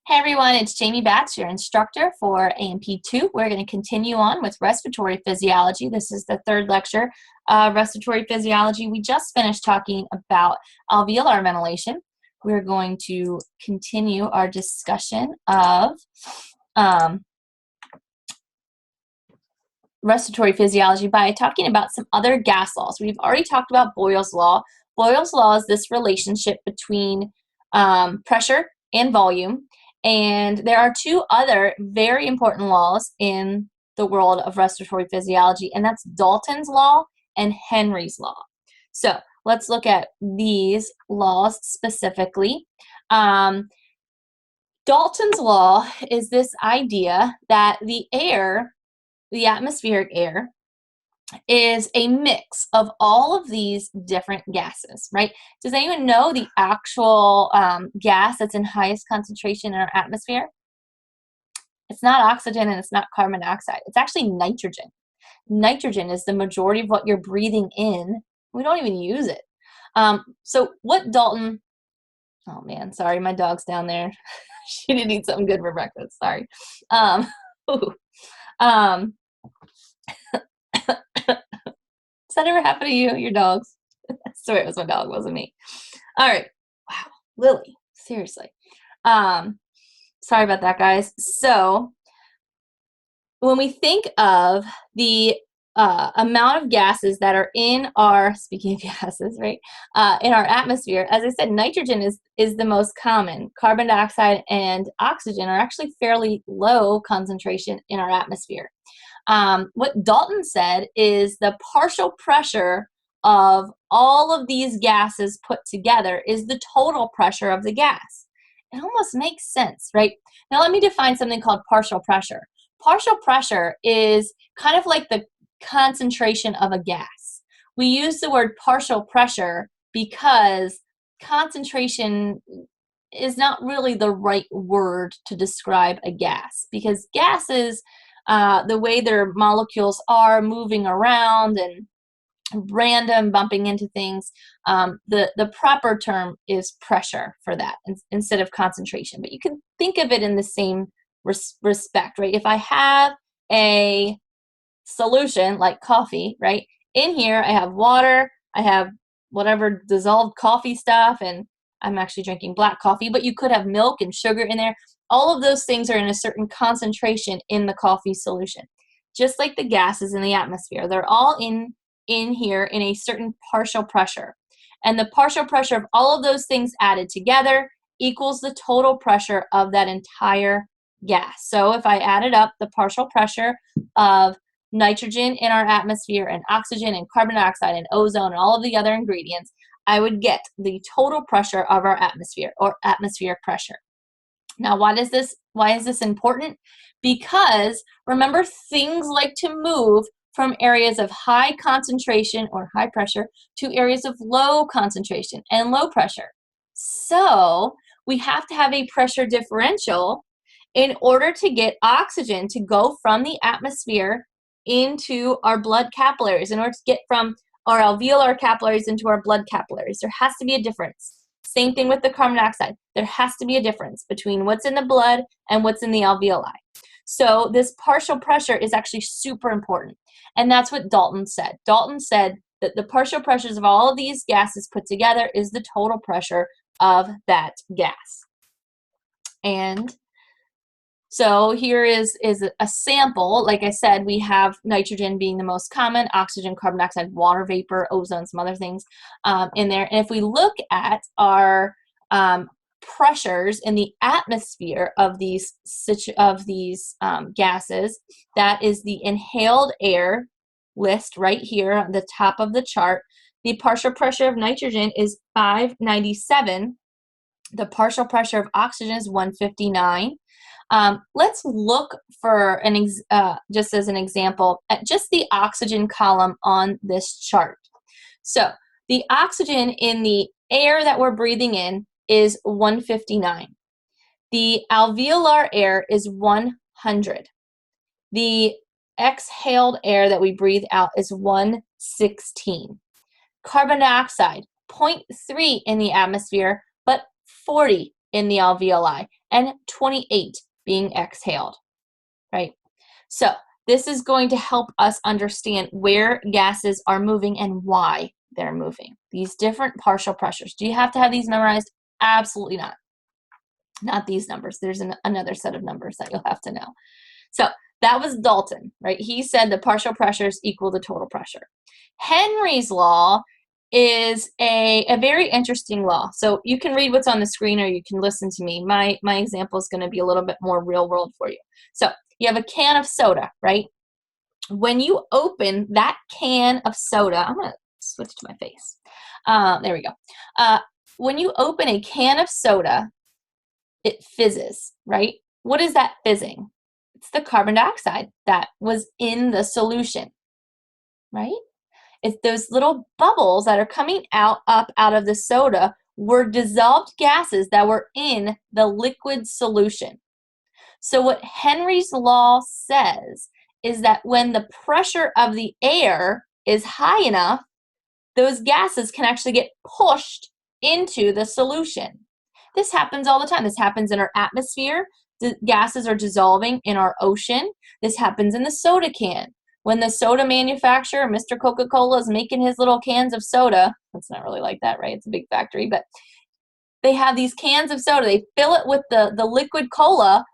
Hey everyone, it's Jamie Batts, your instructor for AMP2. We're going to continue on with respiratory physiology. This is the third lecture, respiratory physiology. We just finished talking about alveolar ventilation. We're going to continue our discussion of respiratory physiology by talking about some other gas laws. We've already talked about Boyle's law. Boyle's law is this relationship between pressure and volume. And there are two other very important laws in the world of respiratory physiology, and that's Dalton's law and Henry's law. So let's look at these laws specifically. Dalton's law is this idea that the air, the atmospheric air, is a mix of all of these different gases, right? Does anyone know the actual gas that's in highest concentration in our atmosphere? It's not oxygen and it's not carbon dioxide. It's actually nitrogen. Nitrogen is the majority of what you're breathing in. We don't even use it. So what Dalton, oh man, sorry, my dog's down there. She didn't eat something good for breakfast, sorry. Does that ever happen to you, your dogs? I swear it was my dog, wasn't me. All right. Wow, Lily, seriously. Sorry about that, guys. So when we think of the amount of gases that are in our, speaking of gases, right, in our atmosphere, as I said, nitrogen is the most common. Carbon dioxide and oxygen are actually fairly low concentration in our atmosphere. What Dalton said is the partial pressure of all of these gases put together is the total pressure of the gas. It almost makes sense, right? Now let me define something called partial pressure. Partial pressure is kind of like the concentration of a gas. We use the word partial pressure because concentration is not really the right word to describe a gas, because gases, the way their molecules are moving around and random bumping into things, the proper term is pressure for that instead of concentration. But you can think of it in the same respect, right? If I have a solution like coffee, right? In here I have water, I have whatever dissolved coffee stuff, and I'm actually drinking black coffee, but you could have milk and sugar in there. All of those things are in a certain concentration in the coffee solution. Just like the gases in the atmosphere, they're all in here in a certain partial pressure. And the partial pressure of all of those things added together equals the total pressure of that entire gas. So if I added up the partial pressure of nitrogen in our atmosphere and oxygen and carbon dioxide and ozone and all of the other ingredients, I would get the total pressure of our atmosphere, or atmospheric pressure. Now, why is this important? Because remember, things like to move from areas of high concentration or high pressure to areas of low concentration and low pressure. So we have to have a pressure differential in order to get oxygen to go from the atmosphere into our blood capillaries, in order to get from our alveolar capillaries into our blood capillaries. There has to be a difference. Same thing with the carbon dioxide. There has to be a difference between what's in the blood and what's in the alveoli. So this partial pressure is actually super important. And that's what Dalton said. Dalton said that the partial pressures of all of these gases put together is the total pressure of that gas. And so here is a sample. Like I said, we have nitrogen being the most common, oxygen, carbon dioxide, water vapor, ozone, some other things in there. And if we look at our pressures in the atmosphere of these gases, that is the inhaled air list right here on the top of the chart. The partial pressure of nitrogen is 597. The partial pressure of oxygen is 159. Let's look for just as an example at just the oxygen column on this chart. So the oxygen in the air that we're breathing in is 159. The alveolar air is 100. The exhaled air that we breathe out is 116. Carbon dioxide, 0.3 in the atmosphere, but 40 in the alveoli and 28 being exhaled, right? So this is going to help us understand where gases are moving and why they're moving. These different partial pressures. Do you have to have these memorized? Absolutely not. Not these numbers. There's another set of numbers that you'll have to know. So that was Dalton, right? He said the partial pressures equal the total pressure. Henry's law is a very interesting law. So you can read what's on the screen or you can listen to me. My example is going to be a little bit more real world for you. So you have a can of soda, right? When you open that can of soda, I'm going to switch to my face. There we go. When you open a can of soda, it fizzes, right? What is that fizzing? It's the carbon dioxide that was in the solution, right? It's those little bubbles that are coming up out of the soda were dissolved gases that were in the liquid solution. So what Henry's law says is that when the pressure of the air is high enough, those gases can actually get pushed into the solution. This happens all the time. This happens in our atmosphere. The gases are dissolving in our ocean. This happens in the soda can. When the soda manufacturer, Mr. Coca-Cola, is making his little cans of soda, it's not really like that, right? It's a big factory, but they have these cans of soda. They fill it with the liquid cola,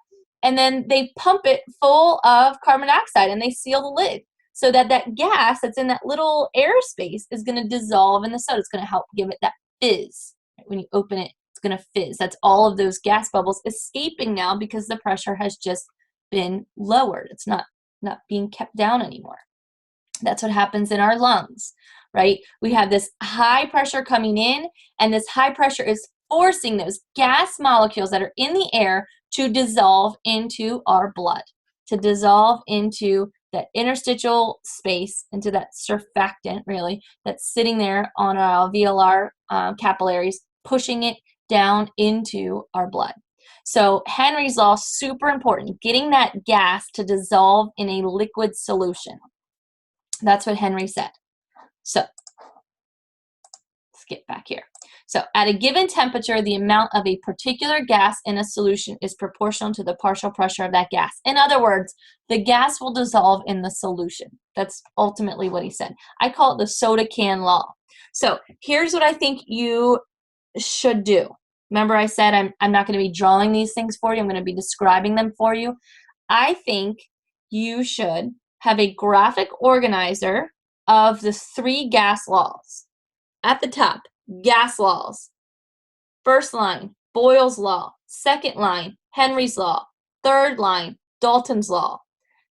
and then they pump it full of carbon dioxide, and they seal the lid so that that gas that's in that little airspace is going to dissolve in the soda. It's going to help give it that fizz. When you open it, it's going to fizz. That's all of those gas bubbles escaping now because the pressure has just been lowered. It's not being kept down anymore. That's what happens in our lungs, right? We have this high pressure coming in, and this high pressure is forcing those gas molecules that are in the air to dissolve into our blood, to dissolve into that interstitial space, into that surfactant, really, that's sitting there on our alveolar capillaries, pushing it down into our blood. So Henry's law, super important, getting that gas to dissolve in a liquid solution. That's what Henry said. So let's get back here. So at a given temperature, the amount of a particular gas in a solution is proportional to the partial pressure of that gas. In other words, the gas will dissolve in the solution. That's ultimately what he said. I call it the soda can law. So here's what I think you should do. Remember I said I'm not going to be drawing these things for you. I'm going to be describing them for you. I think you should have a graphic organizer of the 3 gas laws. At the top, gas laws. First line, Boyle's law. Second line, Henry's law. Third line, Dalton's law.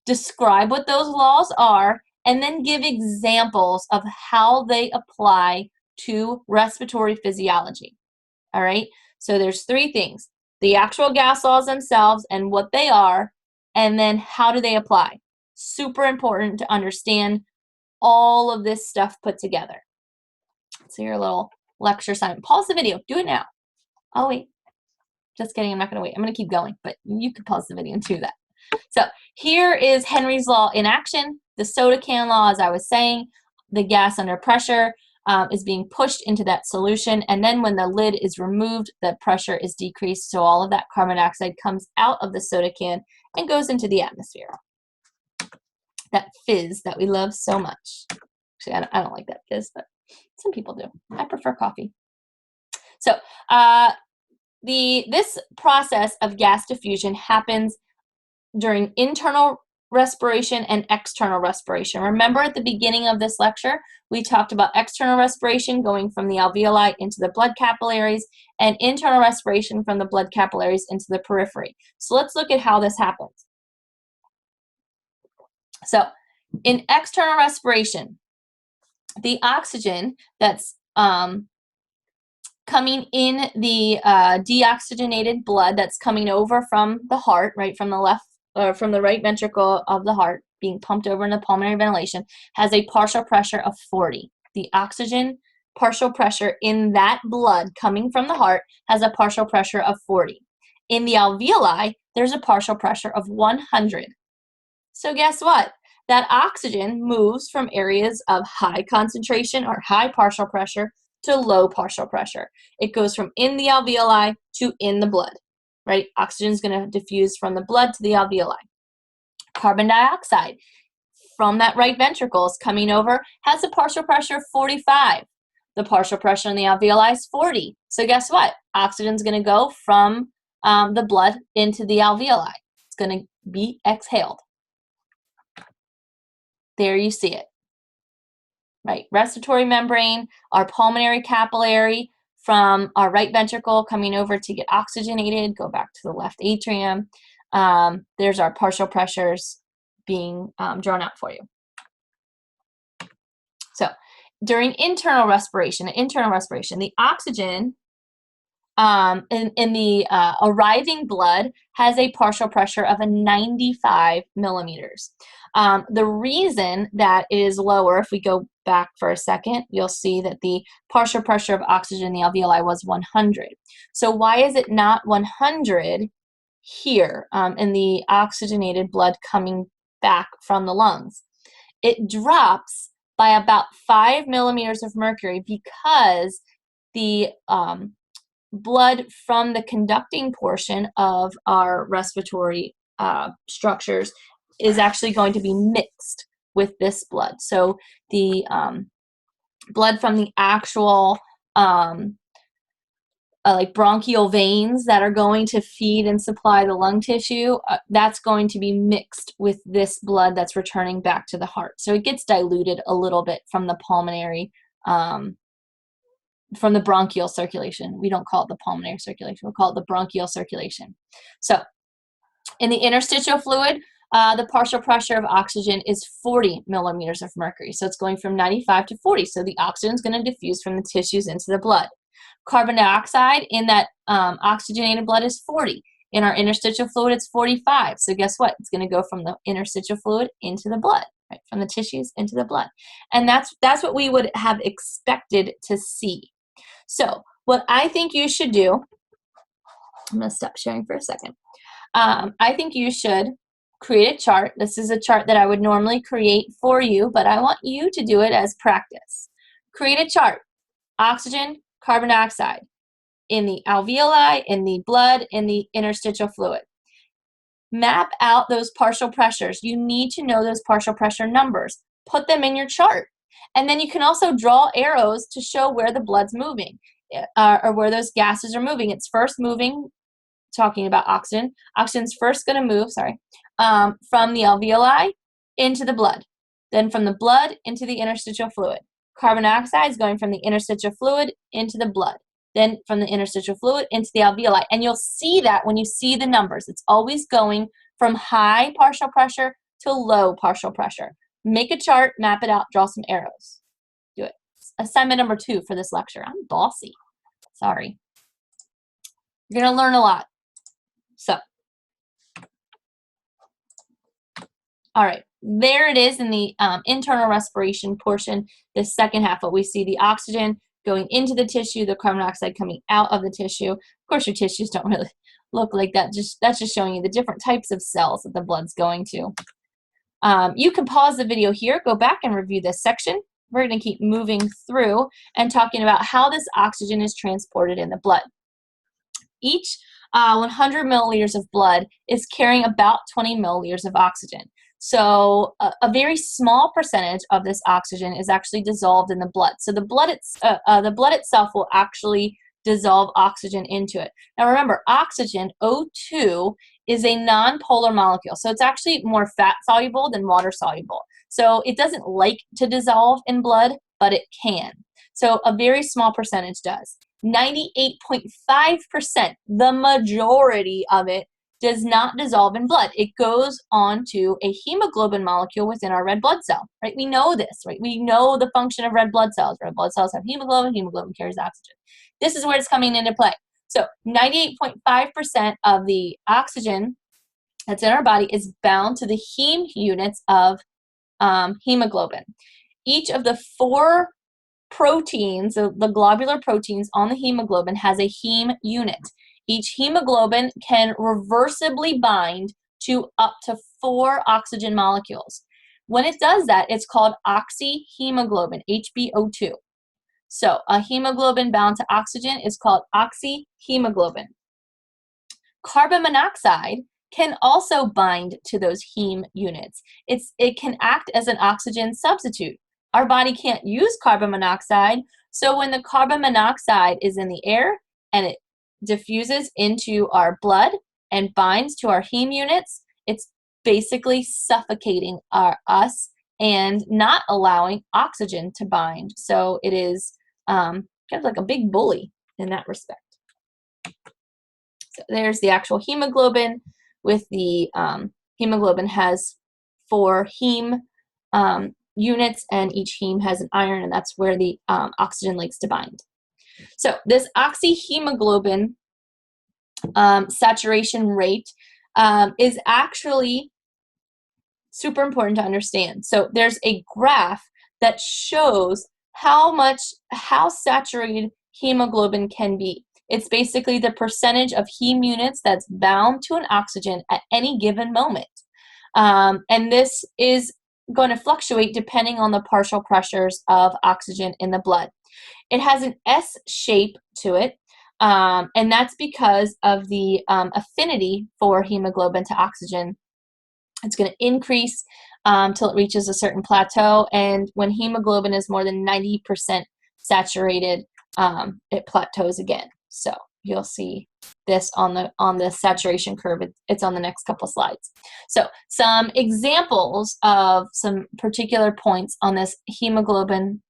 Describe what those laws are and then give examples of how they apply to respiratory physiology. All right, so there's 3 things: the actual gas laws themselves and what they are, and then how do they apply. Super important to understand all of this stuff put together. So your little lecture assignment. Pause the video. Do it now. Oh, wait. Just kidding. I'm not going to wait. I'm going to keep going, but you could pause the video and do that. So here is Henry's law in action. The soda can law, as I was saying, the gas under pressure is being pushed into that solution, and then when the lid is removed, the pressure is decreased, so all of that carbon dioxide comes out of the soda can and goes into the atmosphere. That fizz that we love so much. Actually, I don't like that fizz, but some people do. I prefer coffee. So this process of gas diffusion happens during internal respiration and external respiration. Remember at the beginning of this lecture, we talked about external respiration going from the alveoli into the blood capillaries and internal respiration from the blood capillaries into the periphery. So let's look at how this happens. So in external respiration, the oxygen that's coming in the deoxygenated blood that's coming over from the heart, right, from the left or from the right ventricle of the heart being pumped over into pulmonary ventilation, has a partial pressure of 40. The oxygen partial pressure in that blood coming from the heart has a partial pressure of 40. In the alveoli, there's a partial pressure of 100. So guess what? That oxygen moves from areas of high concentration or high partial pressure to low partial pressure. It goes from in the alveoli to in the blood, right? Oxygen is going to diffuse from the blood to the alveoli. Carbon dioxide from that right ventricle is coming over, has a partial pressure of 45. The partial pressure in the alveoli is 40. So guess what? Oxygen is going to go from the blood into the alveoli. It's going to be exhaled. There you see it. Right, respiratory membrane, our pulmonary capillary from our right ventricle coming over to get oxygenated, go back to the left atrium. There's our partial pressures being drawn out for you. So during internal respiration, the oxygen in the arriving blood has a partial pressure of 95 millimeters. The reason that it is lower, if we go back for a second, you'll see that the partial pressure of oxygen in the alveoli was 100. So why is it not 100 here in the oxygenated blood coming back from the lungs? It drops by about 5 millimeters of mercury because the blood from the conducting portion of our respiratory structures is actually going to be mixed with this blood. So the blood from the actual like bronchial veins that are going to feed and supply the lung tissue, that's going to be mixed with this blood that's returning back to the heart. So it gets diluted a little bit from the pulmonary, from the bronchial circulation. We don't call it the pulmonary circulation, we'll call it the bronchial circulation. So in the interstitial fluid, the partial pressure of oxygen is 40 millimeters of mercury. So it's going from 95 to 40. So the oxygen is going to diffuse from the tissues into the blood. Carbon dioxide in that oxygenated blood is 40. In our interstitial fluid, it's 45. So guess what? It's going to go from the interstitial fluid into the blood, right? From the tissues into the blood. And that's what we would have expected to see. So what I think you should do, I'm going to stop sharing for a second. I think you should create a chart. This is a chart that I would normally create for you, but I want you to do it as practice. Create a chart. Oxygen, carbon dioxide in the alveoli, in the blood, in the interstitial fluid. Map out those partial pressures. You need to know those partial pressure numbers. Put them in your chart. And then you can also draw arrows to show where the blood's moving or where those gases are moving. It's first moving, talking about oxygen. Oxygen's first going to move, from the alveoli into the blood. Then from the blood into the interstitial fluid. Carbon dioxide is going from the interstitial fluid into the blood. Then from the interstitial fluid into the alveoli. And you'll see that when you see the numbers. It's always going from high partial pressure to low partial pressure. Make a chart, map it out, draw some arrows. Do it. Assignment number 2 for this lecture. I'm bossy. Sorry. You're going to learn a lot. So, all right. There it is in the internal respiration portion, the second half, what we see, the oxygen going into the tissue, the carbon dioxide coming out of the tissue. Of course, your tissues don't really look like that. That's just showing you the different types of cells that the blood's going to. You can pause the video here, go back and review this section. We're going to keep moving through and talking about how this oxygen is transported in the blood. Each 100 milliliters of blood is carrying about 20 milliliters of oxygen. So a very small percentage of this oxygen is actually dissolved in the blood. So the blood itself will actually dissolve oxygen into it. Now remember, oxygen, O2, is a nonpolar molecule. So it's actually more fat soluble than water soluble. So it doesn't like to dissolve in blood, but it can. So a very small percentage does. 98.5%, the majority of it, does not dissolve in blood. It goes on to a hemoglobin molecule within our red blood cell, right? We know this, right? We know the function of red blood cells. Red blood cells have hemoglobin. Hemoglobin carries oxygen. This is where it's coming into play. So 98.5% of the oxygen that's in our body is bound to the heme units of hemoglobin. Each of the 4 proteins, the globular proteins on the hemoglobin, has a heme unit. Each hemoglobin can reversibly bind to up to 4 oxygen molecules. When it does that, it's called oxyhemoglobin, HbO2. So a hemoglobin bound to oxygen is called oxyhemoglobin. Carbon monoxide can also bind to those heme units. It can act as an oxygen substitute. Our body can't use carbon monoxide, so when the carbon monoxide is in the air and it diffuses into our blood and binds to our heme units, it's basically suffocating us and not allowing oxygen to bind. So it is kind of like a big bully in that respect. So there's the actual hemoglobin with the hemoglobin has 4 heme units, and each heme has an iron, and that's where the oxygen likes to bind. So this oxyhemoglobin saturation rate is actually super important to understand. So there's a graph that shows how saturated hemoglobin can be. It's basically the percentage of heme units that's bound to an oxygen at any given moment. And this is going to fluctuate depending on the partial pressures of oxygen in the blood. It has an S shape to it, and that's because of the affinity for hemoglobin to oxygen. It's going to increase till it reaches a certain plateau, and when hemoglobin is more than 90% saturated, it plateaus again. So you'll see this on the saturation curve. It's on the next couple slides. So some examples of some particular points on this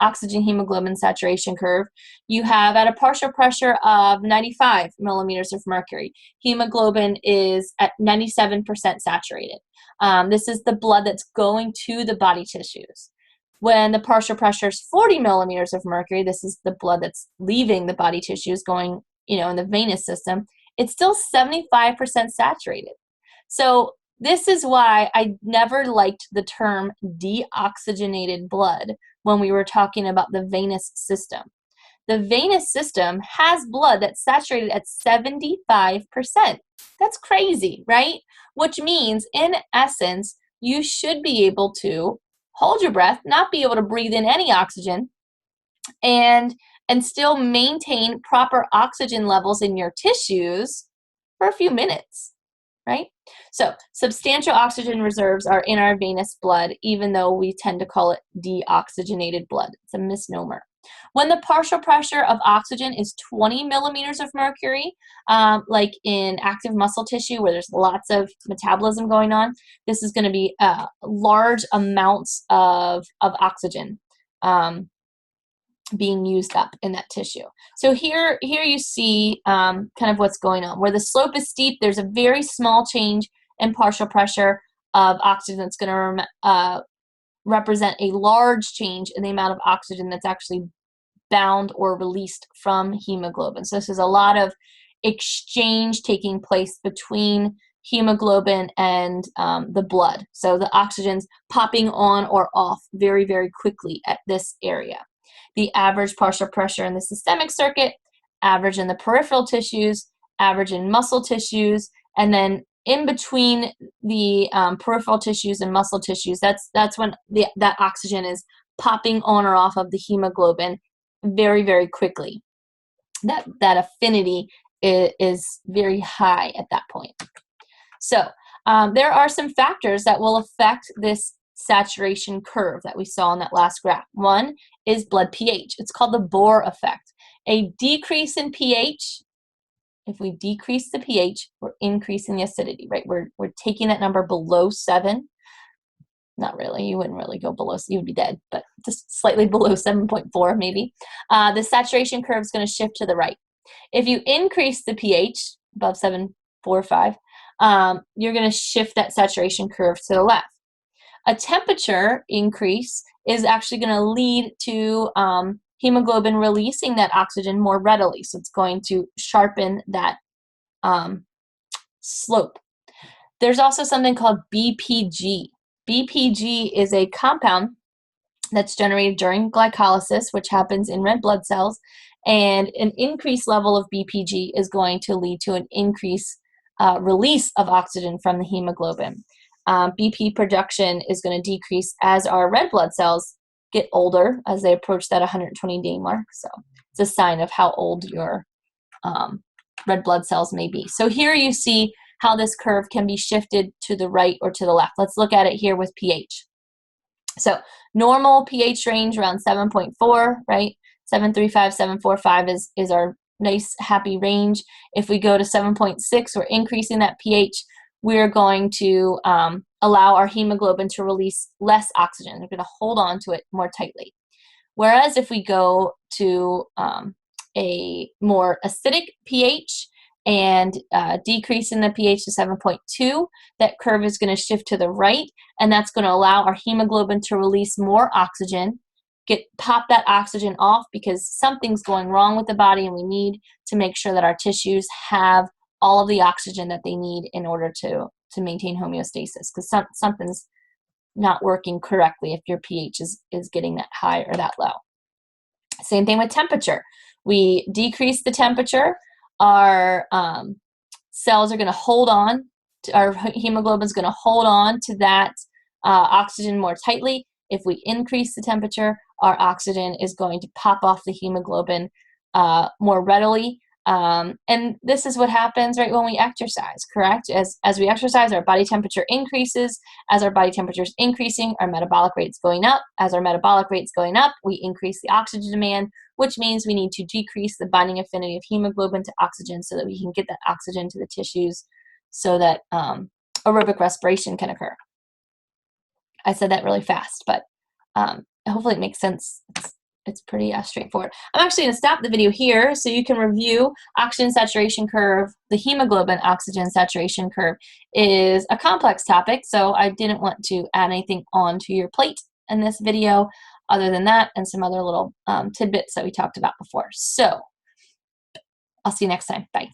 oxygen hemoglobin saturation curve. You have at a partial pressure of 95 millimeters of mercury, hemoglobin is at 97% saturated. This is the blood that's going to the body tissues. When the partial pressure is 40 millimeters of mercury, this is the blood that's leaving the body tissues going, in the venous system, it's still 75% saturated. So this is why I never liked the term deoxygenated blood when we were talking about the venous system. The venous system has blood that's saturated at 75%. That's crazy, right? Which means, in essence, you should be able to hold your breath, not be able to breathe in any oxygen, and still maintain proper oxygen levels in your tissues for a few minutes, right? So substantial oxygen reserves are in our venous blood, even though we tend to call it deoxygenated blood. It's a misnomer. When the partial pressure of oxygen is 20 millimeters of mercury, like in active muscle tissue where there's lots of metabolism going on, this is going to be large amounts of oxygen being used up in that tissue. So here you see kind of what's going on. Where the slope is steep, there's a very small change in partial pressure of oxygen that's going to represent a large change in the amount of oxygen that's actually bound or released from hemoglobin. So this is a lot of exchange taking place between hemoglobin and the blood. So the oxygen's popping on or off very, very quickly at this area. The average partial pressure in the systemic circuit, average in the peripheral tissues, average in muscle tissues, and then in between the peripheral tissues and muscle tissues, that's when that oxygen is popping on or off of the hemoglobin very, very quickly. That affinity is very high at that point. So there are some factors that will affect this saturation curve that we saw in that last graph. One is blood pH. It's called the Bohr effect. A decrease in pH, if we decrease the pH, we're increasing the acidity, right? We're taking that number below 7. Not really, you wouldn't really go below, you would be dead, but just slightly below 7.4 maybe. The saturation curve is going to shift to the right. If you increase the pH above 7.45, you're going to shift that saturation curve to the left. A temperature increase is actually going to lead to hemoglobin releasing that oxygen more readily. So it's going to sharpen that slope. There's also something called BPG. BPG is a compound that's generated during glycolysis, which happens in red blood cells, and an increased level of BPG is going to lead to an increased release of oxygen from the hemoglobin. BP production is going to decrease as our red blood cells get older as they approach that 120-day mark. So it's a sign of how old your red blood cells may be. So here you see how this curve can be shifted to the right or to the left. Let's look at it here with pH. So normal pH range around 7.4, right? 735, 745 is our nice happy range. If we go to 7.6, we're increasing that pH. We're going to allow our hemoglobin to release less oxygen. We're going to hold on to it more tightly. Whereas if we go to a more acidic pH and decrease in the pH to 7.2, that curve is going to shift to the right, and that's going to allow our hemoglobin to release more oxygen, pop that oxygen off because something's going wrong with the body, and we need to make sure that our tissues have all of the oxygen that they need in order to maintain homeostasis, because something's not working correctly if your pH is getting that high or that low. Same thing with temperature. We decrease the temperature, our cells are going to hold on, our hemoglobin is going to hold on to that oxygen more tightly. If we increase the temperature, our oxygen is going to pop off the hemoglobin more readily. And this is what happens right when we exercise, correct? As we exercise, our body temperature increases. As our body temperature is increasing, our metabolic rate's going up. As our metabolic rate's going up, we increase the oxygen demand, which means we need to decrease the binding affinity of hemoglobin to oxygen so that we can get that oxygen to the tissues so that aerobic respiration can occur. I said that really fast, but hopefully it makes sense. It's pretty straightforward. I'm actually going to stop the video here so you can review oxygen saturation curve. The hemoglobin oxygen saturation curve is a complex topic, so I didn't want to add anything onto your plate in this video other than that and some other little tidbits that we talked about before. So I'll see you next time. Bye.